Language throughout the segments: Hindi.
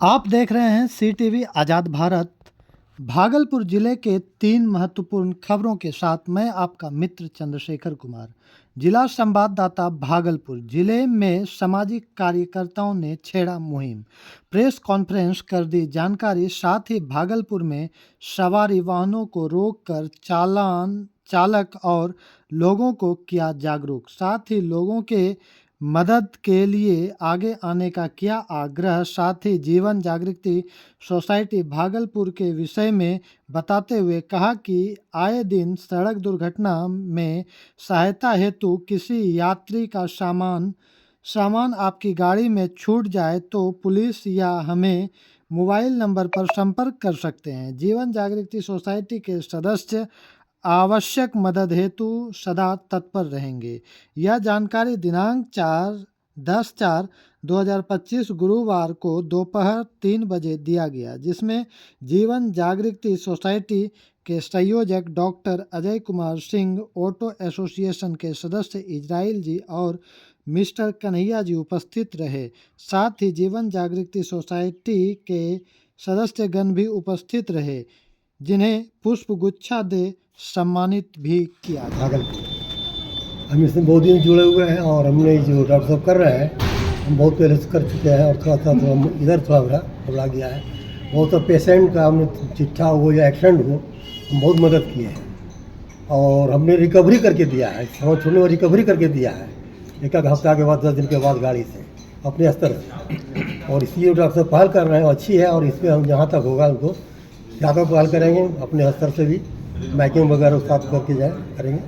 आप देख रहे हैं सी टीवी आज़ाद भारत। भागलपुर जिले के 3 महत्वपूर्ण खबरों के साथ मैं आपका मित्र चंद्रशेखर कुमार। जिला संवाददाता भागलपुर जिले में सामाजिक कार्यकर्ताओं ने छेड़ा मुहिम, प्रेस कॉन्फ्रेंस कर दी जानकारी। साथ ही भागलपुर में सवारी वाहनों को रोककर चालक और लोगों को किया जागरूक। साथ ही लोगों के मदद के लिए आगे आने का किया आग्रह। साथ ही जीवन जागृति सोसाइटी भागलपुर के विषय में बताते हुए कहा कि आए दिन सड़क दुर्घटना में सहायता हेतु किसी यात्री का सामान आपकी गाड़ी में छूट जाए तो पुलिस या हमें मोबाइल नंबर पर संपर्क कर सकते हैं। जीवन जागृति सोसाइटी के सदस्य आवश्यक मदद हेतु सदा तत्पर रहेंगे। यह जानकारी दिनांक 10/4/2025 गुरुवार को दोपहर 3 बजे दिया गया, जिसमें जीवन जागृति सोसाइटी के संयोजक doctor Ajay Kumar Singh, auto association के सदस्य इजराइल जी और मिस्टर कन्हैया जी उपस्थित रहे। साथ ही जीवन जागृति सोसाइटी के सदस्यगण भी उपस्थित रहे, जिन्हें पुष्प गुच्छा दे सम्मानित भी किया। भागलपुर हम इसमें बहुत दिन जुड़े हुए हैं और हमने जो डॉक्टर साहब कर रहे हैं हम बहुत पहले से कर चुके हैं और थोड़ा इधर थोड़ा घबरा गया है। बहुत सा पेशेंट का हमने चिट्ठा हो या एक्सीडेंट हो हम बहुत मदद किए हैं और हमने रिकवरी करके दिया है। सामान छोड़ने में रिकवरी करके दिया है एक हफ्ता के बाद 10 दिन के बाद गाड़ी से अपने स्तर से। और इसलिए डॉक्टर साहब पहल कर रहे हैं अच्छी है और इसमें हम जहाँ तक होगा उनको ज़्यादा पहल करेंगे अपने स्तर से भी मैकिंग वगैरह साथ करके करेंगे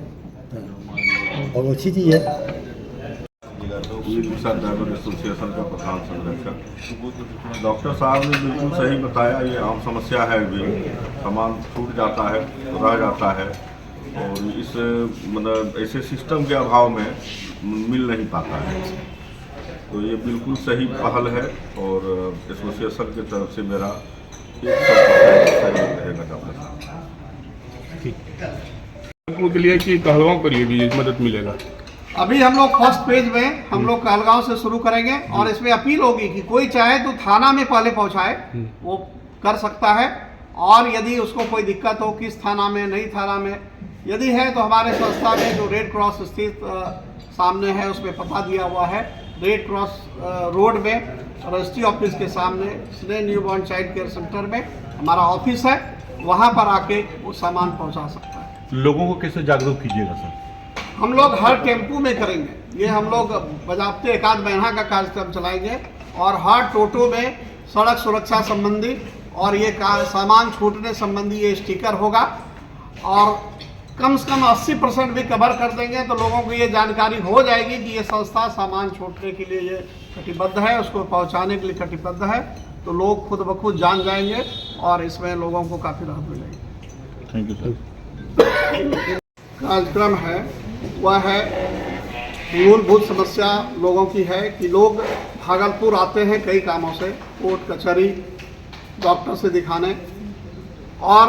और अच्छी चीज़ है। ड्राइवर एसोसिएशन का प्रधान संरक्षक डॉक्टर साहब ने बिल्कुल सही बताया। ये आम समस्या है, भी सामान छूट जाता है, रह जाता है और इस मतलब ऐसे सिस्टम के अभाव में मिल नहीं पाता है। तो ये बिल्कुल सही पहल है और एसोसिएशन की तरफ से मेरा सही रहेगा डॉक्टर साहब के लिए कि कहलगांव के लिए भी मदद मिलेगा। अभी हम लोग फर्स्ट पेज में हम लोग कहलगांव से शुरू करेंगे और इसमें अपील होगी कि कोई चाहे तो थाना में पहले पहुंचाए, वो कर सकता है। और यदि उसको कोई दिक्कत हो किस थाना में, नई थाना में यदि है तो हमारे संस्था में जो रेड क्रॉस स्थित सामने है उसमें पता दिया हुआ है। रेड क्रॉस रोड में रजिस्ट्री ऑफिस के सामने स्नेह न्यूबॉर्न चाइल्ड केयर सेंटर में हमारा ऑफिस है, वहाँ पर आके वो सामान पहुँचा सकता है। लोगों को कैसे जागरूक कीजिएगा सर? हम लोग हर टेम्पू में करेंगे, ये हम लोग बजाबते एकाध महीना का कार्यक्रम चलाएंगे और हर टोटो में सड़क सुरक्षा संबंधी और ये सामान छूटने संबंधी ये स्टिकर होगा और कम से कम 80% भी कवर कर देंगे तो लोगों को ये जानकारी हो जाएगी कि ये संस्था सामान छूटने के लिए ये कटिबद्ध है, उसको पहुंचाने के लिए कटिबद्ध है। तो लोग खुद ब खुद जान जाएंगे और इसमें लोगों को काफ़ी राहत मिलेगी। Thank you sir. कार्यक्रम है वह है मूलभूत समस्या लोगों की है कि लोग भागलपुर आते हैं कई कामों से, कोर्ट कचहरी, डॉक्टर से दिखाने, और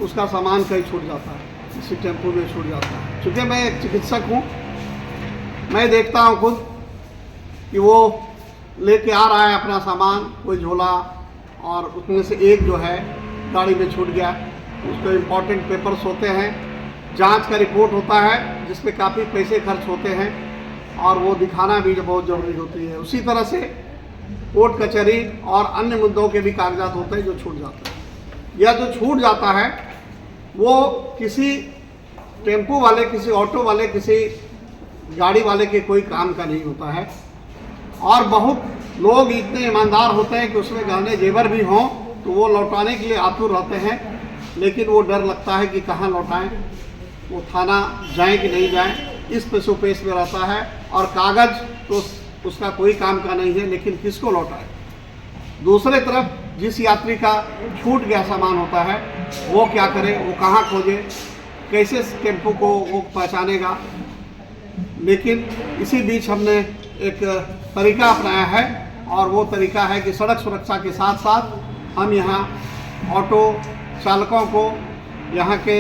उसका सामान कहीं छूट जाता है, किसी टेम्पो में छूट जाता है। चूँकि मैं एक चिकित्सक हूँ, मैं देखता हूँ खुद कि वो लेके आ रहा है अपना सामान, कोई झोला, और उसमें से एक जो है गाड़ी में छूट गया। उसको इम्पॉर्टेंट पेपर्स होते हैं, जांच का रिपोर्ट होता है जिसपे काफ़ी पैसे खर्च होते हैं और वो दिखाना भी बहुत ज़रूरी होती है। उसी तरह से कोर्ट कचहरी और अन्य मुद्दों के भी कागजात होते हैं जो छूट जाते हैं। या जो छूट जाता है वो किसी टेम्पो वाले, किसी ऑटो वाले, किसी गाड़ी वाले के कोई काम का नहीं होता है। और बहुत लोग इतने ईमानदार होते हैं कि उसमें गहने जेवर भी हों तो वो लौटाने के लिए आतुर रहते हैं, लेकिन वो डर लगता है कि कहाँ लौटाएं, वो थाना जाएं कि नहीं जाएं, इस पेशोपेश में रहता है। और कागज़ तो उसका कोई काम का नहीं है, लेकिन किसको लौटाए। दूसरे तरफ जिस यात्री का छूट गया सामान होता है वो क्या करे, वो कहाँ खोजे, कैसे टेम्पो को वो पहचानेगा। लेकिन इसी बीच हमने एक तरीका अपनाया है और वो तरीका है कि सड़क सुरक्षा के साथ साथ हम यहाँ ऑटो चालकों को, यहाँ के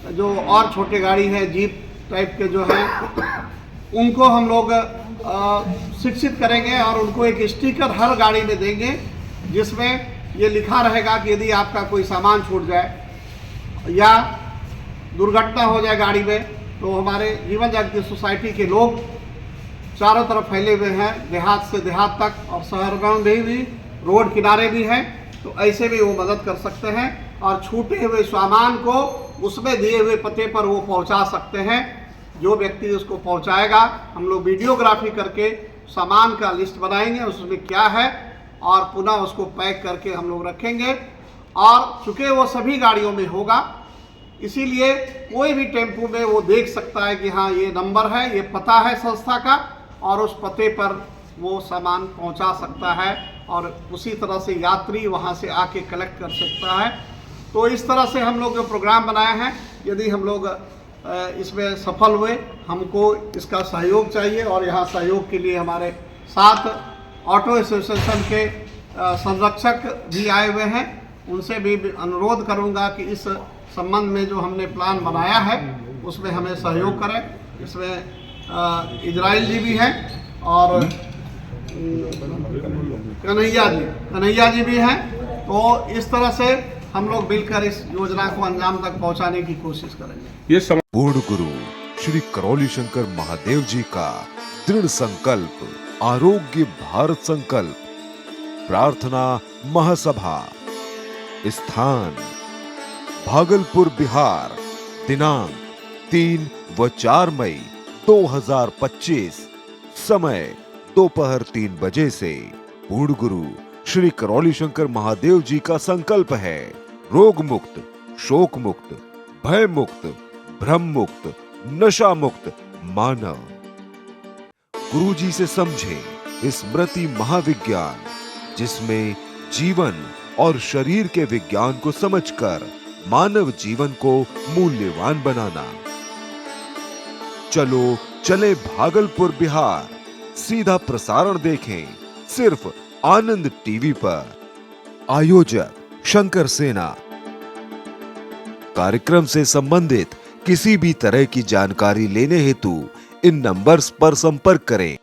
जो और छोटे गाड़ी है, जीप टाइप के जो हैं, उनको हम लोग शिक्षित करेंगे और उनको एक स्टिकर हर गाड़ी में देंगे जिसमें ये लिखा रहेगा कि यदि आपका कोई सामान छूट जाए या दुर्घटना हो जाए गाड़ी में, तो हमारे जीवन जागृति सोसाइटी के लोग चारों तरफ फैले हुए हैं, देहात से देहात तक और शहरों में भी रोड किनारे भी हैं, तो ऐसे भी वो मदद कर सकते हैं और छूटे हुए सामान को उसमें दिए हुए पते पर वो पहुंचा सकते हैं। जो व्यक्ति उसको पहुंचाएगा, हम लोग वीडियोग्राफी करके सामान का लिस्ट बनाएंगे, उसमें क्या है, और पुनः उसको पैक करके हम लोग रखेंगे। और चूँकि वो सभी गाड़ियों में होगा, इसीलिए कोई भी टेम्पू में वो देख सकता है कि हाँ ये नंबर है, ये पता है संस्था का, और उस पते पर वो सामान पहुंचा सकता है और उसी तरह से यात्री वहां से आके कलेक्ट कर सकता है। तो इस तरह से हम लोग जो प्रोग्राम बनाए हैं, यदि हम लोग इसमें सफल हुए, हमको इसका सहयोग चाहिए और यहाँ सहयोग के लिए हमारे साथ ऑटो एसोसिएशन के संरक्षक भी आए हुए हैं। उनसे भी अनुरोध करूँगा कि इस संबंध में जो हमने प्लान बनाया है उसमें हमें सहयोग करें। इसमें इजराइल जी भी हैं और कन्हैया जी भी हैं। तो इस तरह से हम लोग मिलकर इस योजना को अंजाम तक पहुंचाने की कोशिश करेंगे। ये पूर्ण गुरु श्री करौली शंकर महादेव जी का दृढ़ संकल्प, आरोग्य भारत संकल्प प्रार्थना महासभा, स्थान भागलपुर बिहार, दिनांक 3 व 4 मई 2025, समय दोपहर 3 बजे से। पूर्ण गुरु श्री करौली शंकर महादेव जी का संकल्प है रोग मुक्त, शोक मुक्त, भय मुक्त, भ्रम मुक्त, नशा मुक्त मानव। गुरु जी से समझे स्मृति महाविज्ञान, जिसमें जीवन और शरीर के विज्ञान को समझकर मानव जीवन को मूल्यवान बनाना। चलो चले भागलपुर बिहार, सीधा प्रसारण देखें सिर्फ आनंद टीवी पर। आयोजक शंकर सेना। कार्यक्रम से संबंधित किसी भी तरह की जानकारी लेने हेतु इन नंबर्स पर संपर्क करें।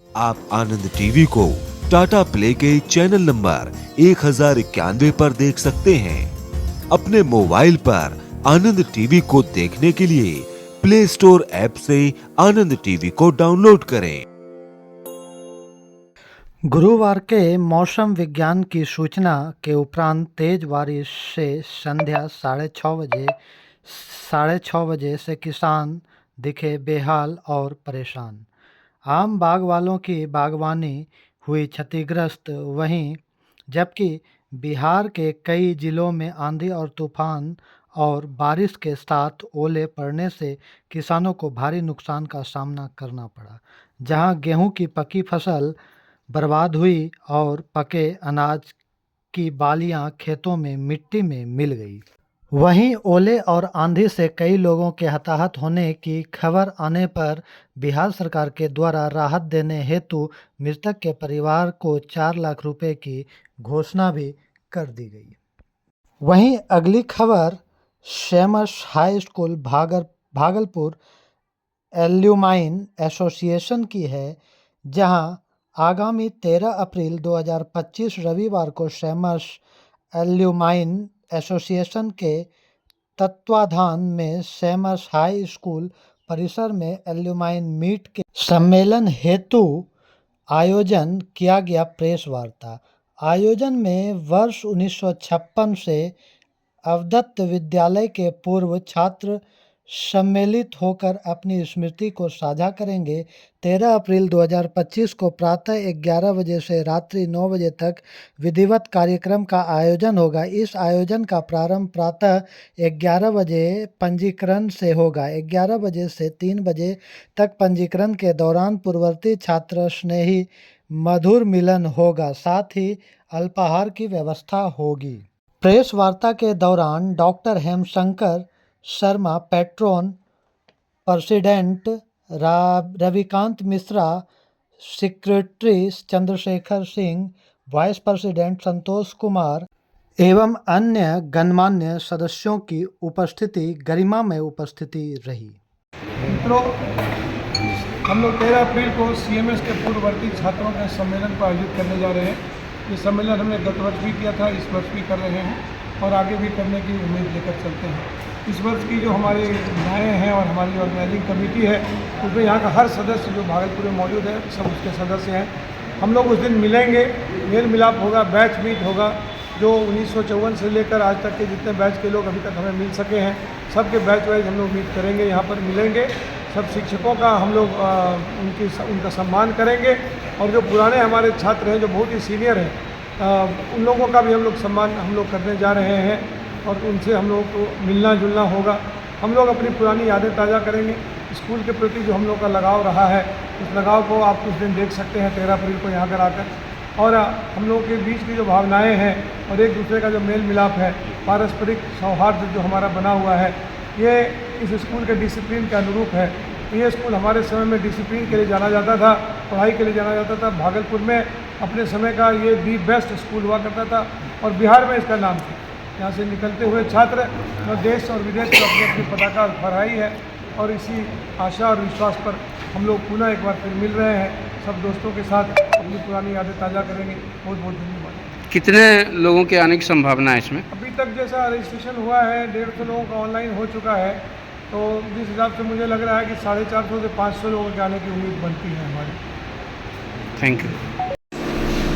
आप आनंद टीवी को टाटा प्ले के चैनल नंबर 1091 पर देख सकते हैं। अपने मोबाइल पर आनंद टीवी को देखने के लिए प्ले स्टोर ऐप से आनंद टीवी को डाउनलोड करें। गुरुवार के मौसम विज्ञान की सूचना के उपरांत तेज बारिश से संध्या 6:30 बजे से किसान दिखे बेहाल और परेशान। आम बाग वालों की बागवानी हुई क्षतिग्रस्त, वहीं जबकि बिहार के कई जिलों में आंधी और तूफान और बारिश के साथ ओले पड़ने से किसानों को भारी नुकसान का सामना करना पड़ा। जहां गेहूं की पकी फसल बर्बाद हुई और पके अनाज की बालियां खेतों में मिट्टी में मिल गई, वहीं ओले और आंधी से कई लोगों के हताहत होने की खबर आने पर बिहार सरकार के द्वारा राहत देने हेतु मृतक के परिवार को 4 लाख रुपए की घोषणा भी कर दी गई। वहीं अगली खबर शेमस high school Bhagalpur alumni association की है, जहां आगामी 13 अप्रैल 2025 रविवार को शेमस एल्यूमाइन एसोसिएशन के तत्वाधान में शेमस हाई स्कूल परिसर में एल्यूमाइन मीट के सम्मेलन हेतु आयोजन किया गया प्रेस वार्ता। आयोजन में वर्ष 1956 से अवदत्त विद्यालय के पूर्व छात्र सम्मिलित होकर अपनी स्मृति को साझा करेंगे। 13 अप्रैल 2025 को प्रातः 11 बजे से रात्रि 9 बजे तक विधिवत कार्यक्रम का आयोजन होगा। इस आयोजन का प्रारंभ प्रातः 11 बजे पंजीकरण से होगा। 11 बजे से 3 बजे तक पंजीकरण के दौरान पूर्ववर्ती छात्र स्नेही मधुर मिलन होगा, साथ ही अल्पाहार की व्यवस्था होगी। प्रेस वार्ता के दौरान doctor Hemshankar Sharma, patron president Ravikant Mishra, secretary Chandrashekhar Singh, vice president Santosh Kumar एवं अन्य गणमान्य सदस्यों की उपस्थिति गरिमामय उपस्थिति रही। मित्रों, हम लोग 13 अप्रैल को CMS के पूर्ववर्ती छात्रों के सम्मेलन को आयोजित करने जा रहे हैं। ये सम्मेलन हमने गत वर्ष भी किया था, इस वर्ष भी कर रहे हैं और आगे भी करने की उम्मीद लेकर चलते हैं। इस वर्ष की जो हमारे नए हैं और हमारी ऑर्गेनाइजिंग कमेटी है, उसमें यहाँ का हर सदस्य जो भागलपुर में मौजूद है सब उसके सदस्य हैं। हम लोग उस दिन मिलेंगे, मेल मिलाप होगा, बैच मीट होगा। जो 1954 से लेकर आज तक के जितने बैच के लोग अभी तक हमें मिल सके हैं, सबके बैच वाइज हम लोग मीट करेंगे, यहाँ पर मिलेंगे। सब शिक्षकों का हम लोग उनका सम्मान करेंगे और जो पुराने हमारे छात्र हैं जो बहुत ही सीनियर हैं, उन लोगों का भी हम लोग सम्मान हम लोग करने जा रहे हैं और उनसे हम लोगों को मिलना जुलना होगा। हम लोग अपनी पुरानी यादें ताज़ा करेंगे। स्कूल के प्रति जो हम लोग का लगाव रहा है, उस लगाव को आप कुछ दिन देख सकते हैं 13 अप्रैल को यहाँ पर आकर। और हम लोगों के बीच की जो भावनाएं हैं और एक दूसरे का जो मेल मिलाप है, पारस्परिक सौहार्द जो हमारा बना हुआ है, ये इस स्कूल के डिसिप्लिन के अनुरूप है। ये स्कूल हमारे समय में डिसिप्लिन के लिए जाना जाता था, पढ़ाई के लिए जाना जाता था। भागलपुर में अपने समय का ये दी बेस्ट स्कूल हुआ करता था और बिहार में इसका नाम था। यहाँ से निकलते हुए छात्र देश और विदेश में अपनी अपनी पताका फहराई है और इसी आशा और विश्वास पर हम लोग पुनः एक बार फिर मिल रहे हैं। सब दोस्तों के साथ अपनी पुरानी यादें ताज़ा करेंगे। बहुत बहुत धन्यवाद। कितने लोगों के आने की संभावना है इसमें? अभी तक जैसा रजिस्ट्रेशन हुआ है 150 लोगों का ऑनलाइन हो चुका है, तो जिस हिसाब से मुझे लग रहा है कि 450 से 500 लोगों के आने की उम्मीद बनती है हमारी। Thank you.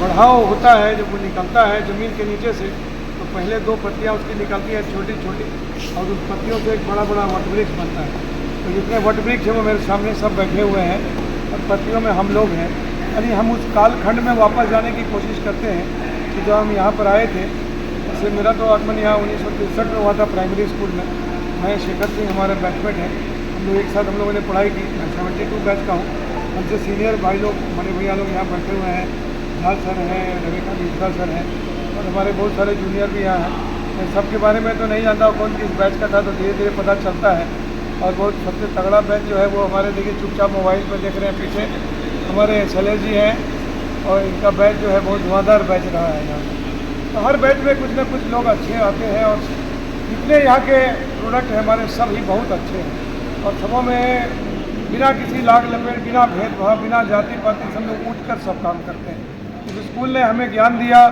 बढ़ाव होता है जब वो निकलता है ज़मीन के नीचे से, तो पहले 2 पत्तियाँ उसकी निकलती हैं छोटी छोटी और उस पत्तियों से एक बड़ा बड़ा वटवृक्ष बनता है। तो जितने वटवृक्ष हैं वो मेरे सामने सब बैठे हुए हैं और पत्तियों में हम लोग हैं। यानी हम उस कालखंड में वापस जाने की कोशिश करते हैं कि जब हम यहाँ पर आए थे। जैसे मेरा तो आगमन यहाँ 1963 में हुआ था प्राइमरी स्कूल में। मैं शेखर सिंह हमारे बैचमेट हैं, हम लोग एक साथ हम लोगों ने पढ़ाई की। मैं 72 बैच का हूँ। हमसे सीनियर भाई लोग, बड़े भैया लोग यहाँ बैठे हुए हैं। झाल सर हैं, रविका मिश्रा सर हैं और हमारे बहुत सारे जूनियर भी यहाँ हैं। मैं सबके बारे में तो नहीं जानता कौन किस बैच का था, तो धीरे धीरे पता चलता है। और बहुत सबसे तगड़ा बैच जो है वो हमारे देखिए चुपचाप मोबाइल पर देख रहे हैं पीछे, हमारे सलेह जी हैं और इनका बैच जो है बहुत धुआंधार बैच रहा है यहाँ। तो हर बैच में कुछ ना कुछ लोग अच्छे आते हैं और जितने यहाँ के प्रोडक्ट हैं हमारे सब ही बहुत अच्छे हैं और सबों में बिना किसी लाग लपेट, बिना भेदभाव, बिना जाति पाति सब लोग उठ कर सब काम करते हैं। इस स्कूल ने हमें ज्ञान दिया,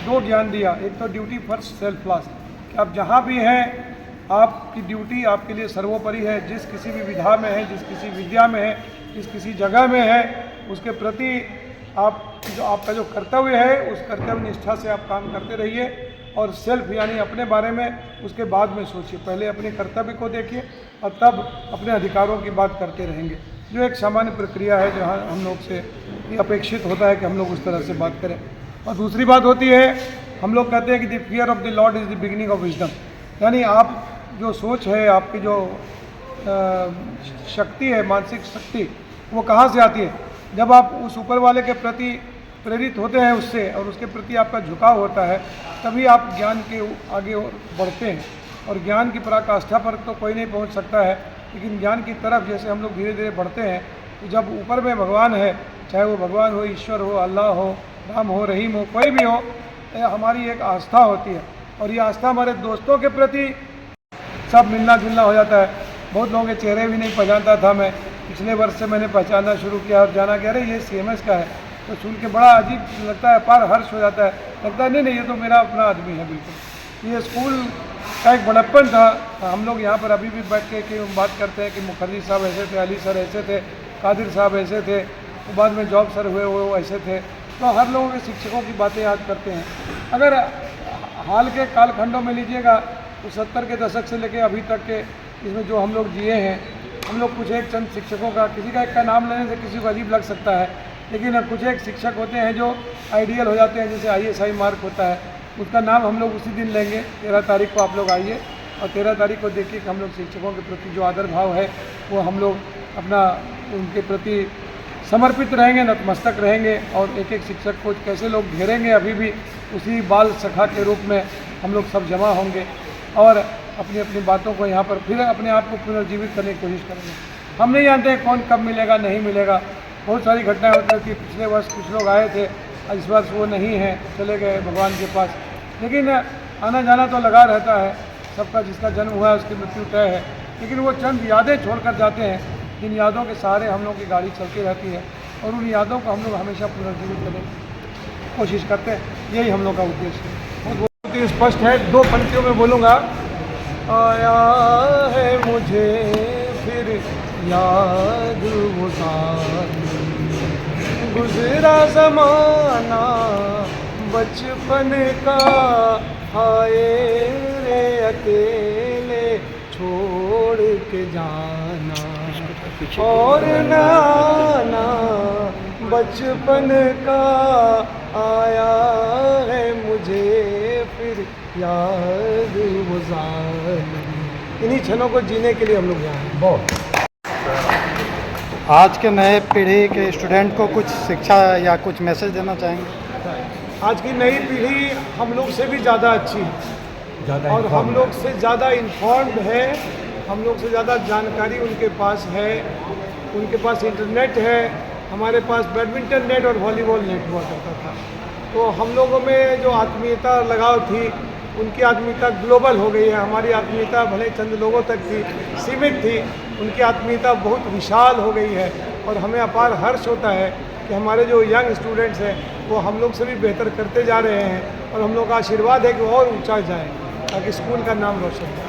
2 ज्ञान दिया। एक तो ड्यूटी फर्स्ट सेल्फ लास्ट, कि आप जहाँ भी हैं आपकी ड्यूटी आपके लिए सर्वोपरि है। जिस किसी भी विधा में है, जिस किसी विद्या में है, जिस किसी जगह में है, उसके प्रति आप जो आपका जो कर्तव्य है उस कर्तव्य निष्ठा से आप काम करते रहिए और सेल्फ यानी अपने बारे में उसके बाद में सोचिए। पहले अपने कर्तव्य को देखिए और तब अपने अधिकारों की बात करते रहेंगे, जो एक सामान्य प्रक्रिया है जहाँ हम लोग से ये अपेक्षित होता है कि हम लोग उस तरह से बात करें। और दूसरी बात होती है, हम लोग कहते हैं कि the fear of the Lord is the beginning of wisdom. यानी आप जो सोच है, आपकी जो शक्ति है, मानसिक शक्ति, वो कहाँ से आती है? जब आप उस ऊपर वाले के प्रति प्रेरित होते हैं उससे और उसके प्रति आपका झुकाव होता है, तभी आप ज्ञान के आगे बढ़ते हैं। और ज्ञान की पराकाष्ठा पर तो कोई नहीं पहुंच सकता है, लेकिन ज्ञान की तरफ जैसे हम लोग धीरे धीरे बढ़ते हैं, तो जब ऊपर में भगवान है, चाहे वो भगवान हो, ईश्वर हो, अल्लाह हो, राम हो, रहीम हो, कोई भी हो, हमारी एक आस्था होती है और ये आस्था हमारे दोस्तों के प्रति सब मिलना जुलना हो जाता है। बहुत लोगों के चेहरे भी नहीं पहचानता था मैं, पिछले वर्ष से मैंने पहचानना शुरू किया और जाना कि अरे ये CMS का है, तो सुन के बड़ा अजीब लगता है, पार हर्ष हो जाता है, लगता है नहीं ये तो मेरा अपना आदमी है बिल्कुल। ये स्कूल का एक बड़प्पन था। हम लोग यहाँ पर अभी भी बैठ के बात करते हैं कि मुखर्जी साहब ऐसे थे, अली सर ऐसे थे, कादिर साहब ऐसे थे, तो बाद में जॉब सर हुए वो ऐसे थे। तो हर लोगों के शिक्षकों की बातें याद करते हैं। अगर हाल के कालखंडों में लीजिएगा तो 70 के दशक से लेकर अभी तक के इसमें जो हम लोग जिए हैं, हम लोग कुछ एक चंद शिक्षकों का, किसी का एक का नाम लेने से किसी को अजीब लग सकता है, लेकिन कुछ एक शिक्षक होते हैं जो आइडियल हो जाते हैं, जैसे ISI मार्क होता है, उसका नाम हम लोग उसी दिन लेंगे। 13 तारीख को आप लोग आइए और 13 तारीख को देखिए कि हम लोग शिक्षकों के प्रति जो आदर भाव है वो हम लोग अपना उनके प्रति समर्पित रहेंगे, नतमस्तक रहेंगे और एक एक शिक्षक को कैसे लोग घेरेंगे, अभी भी उसी बाल सखा के रूप में हम लोग सब जमा होंगे और अपनी अपनी बातों को यहाँ पर फिर अपने आप को पुनर्जीवित करने की कोशिश करेंगे। हम नहीं जानते हैं कौन कब मिलेगा नहीं मिलेगा, बहुत सारी घटनाएं होती रहती। पिछले वर्ष कुछ लोग आए थे, इस वर्ष वो नहीं हैं, चले गए भगवान के पास, लेकिन आना जाना तो लगा रहता है। सबका जिसका जन्म हुआ है उसकी मृत्यु तय है, लेकिन वो चंद यादें छोड़कर जाते हैं, जिन यादों के सहारे हम लोग की गाड़ी चलती रहती है और उन यादों को हम लोग हमेशा पुनर्जीवित करेंगे। कोशिश करते हैं। यही हम लोग का उद्देश्य है। बहुत ही स्पष्ट है, 2 पंक्तियों में बोलूँगा। आया है मुझे फिर याद वो साथी, गुजरा ज़माना बचपन का, हाय रे अकेले छोड़ के जाना और न आना, बचपन का आया है मुझे फिर याद वो ज़ालिम। इन्हीं क्षणों को जीने के लिए हम लोग यहाँ हैं। बहुत आज के नए पीढ़ी के स्टूडेंट को कुछ शिक्षा या कुछ मैसेज देना चाहेंगे? आज की नई पीढ़ी हम लोग से भी ज़्यादा अच्छी है और हम लोग से ज़्यादा इन्फॉर्म्ड है, हम लोग से ज़्यादा जानकारी उनके पास है, उनके पास इंटरनेट है, हमारे पास बैडमिंटन नेट और वॉलीबॉल नेट हुआ करता था। तो हम लोगों में जो आत्मीयता लगाव थी, उनकी आत्मीयता ग्लोबल हो गई है। हमारी आत्मीयता भले चंद लोगों तक थी, सीमित थी, उनकी आत्मीयता बहुत विशाल हो गई है और हमें अपार हर्ष होता है कि हमारे जो यंग स्टूडेंट्स हैं वो हम लोग से भी बेहतर करते जा रहे हैं और हम लोग का आशीर्वाद है कि और ऊंचा जाए ताकि स्कूल का नाम रोशन हो।